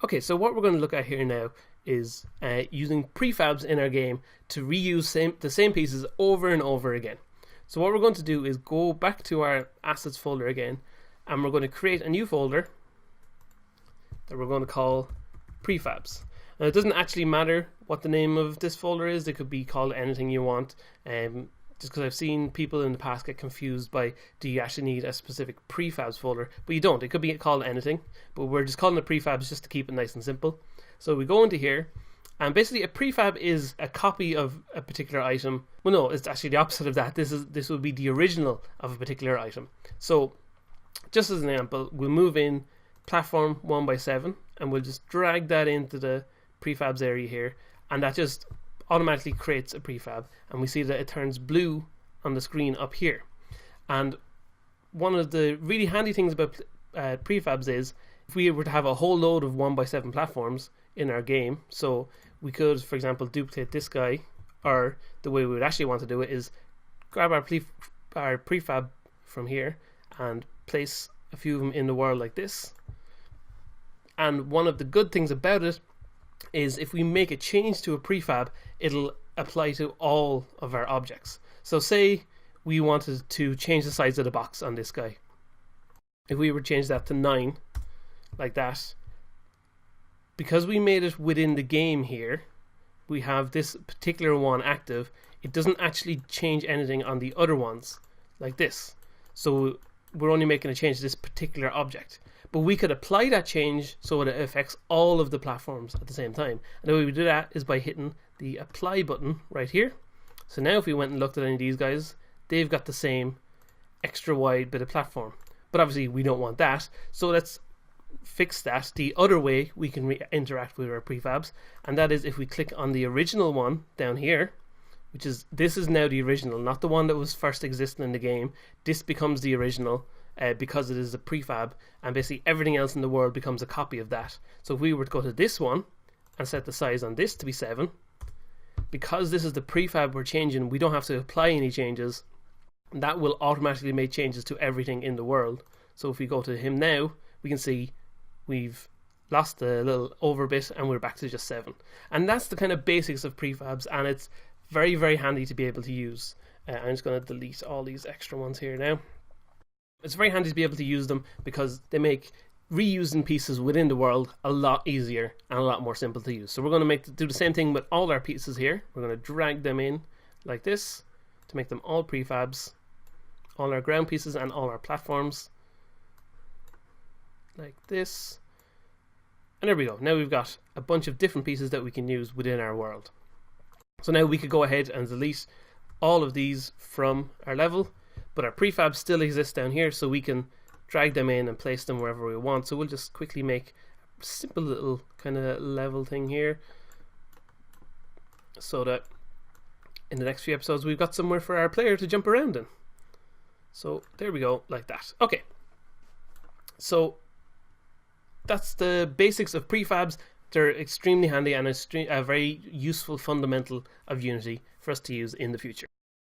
Okay, so what we're going to look at here now is using prefabs in our game to reuse the same pieces over and over again. So what we're going to do is go back to our assets folder again, and we're going to create a new folder that we're going to call prefabs. Now it doesn't actually matter what the name of this folder is. It could be called anything you want. Just because I've seen people in the past get confused by, do you actually need a specific prefabs folder? But you don't. It could be called anything, but we're just calling it prefabs just to keep it nice and simple. So we go into here, and basically a prefab is a copy of a particular item. Well, no, it's actually the opposite of that. This would be the original of a particular item. So just as an example, we'll move in platform 1x7, and we'll just drag that into the prefabs area here, and that just automatically creates a prefab, and we see that it turns blue on the screen up here. And one of the really handy things about prefabs is if we were to have a whole load of 1x7 platforms in our game, so we could, for example, duplicate this guy, or the way we would actually want to do it is grab our prefab from here and place a few of them in the world like this. And one of the good things about it is if we make a change to a prefab, it'll apply to all of our objects. So say we wanted to change the size of the box on this guy. If we were to change that to 9, like that, because we made it within the game here, we have this particular one active, it doesn't actually change anything on the other ones, like this. So we're only making a change to this particular object. But we could apply that change so that it affects all of the platforms at the same time. And the way we do that is by hitting the apply button right here. So now if we went and looked at any of these guys, they've got the same extra wide bit of platform. But obviously we don't want that. So let's fix that the other way we can interact with our prefabs. And that is if we click on the original one down here, this is now the original, not the one that was first existing in the game. This becomes the original. Because it is a prefab, and basically everything else in the world becomes a copy of that. So if we were to go to this one and set the size on this to be 7, because this is the prefab we're changing, we don't have to apply any changes. That will automatically make changes to everything in the world. So if we go to him now, we can see we've lost the little over bit and we're back to just 7. And that's the kind of basics of prefabs, and it's very, very handy to be able to use. I'm just going to delete all these extra ones here now. It's very handy to be able to use them because they make reusing pieces within the world a lot easier and a lot more simple to use. So we're going to do the same thing with all our pieces here. We're going to drag them in like this to make them all prefabs, all our ground pieces and all our platforms like this. And there we go. Now we've got a bunch of different pieces that we can use within our world. So now we could go ahead and delete all of these from our level. But our prefabs still exist down here, so we can drag them in and place them wherever we want. So we'll just quickly make a simple little kind of level thing here, so that in the next few episodes we've got somewhere for our player to jump around in. So there we go, like that. Okay, so that's the basics of prefabs. They're extremely handy and a very useful fundamental of Unity for us to use in the future.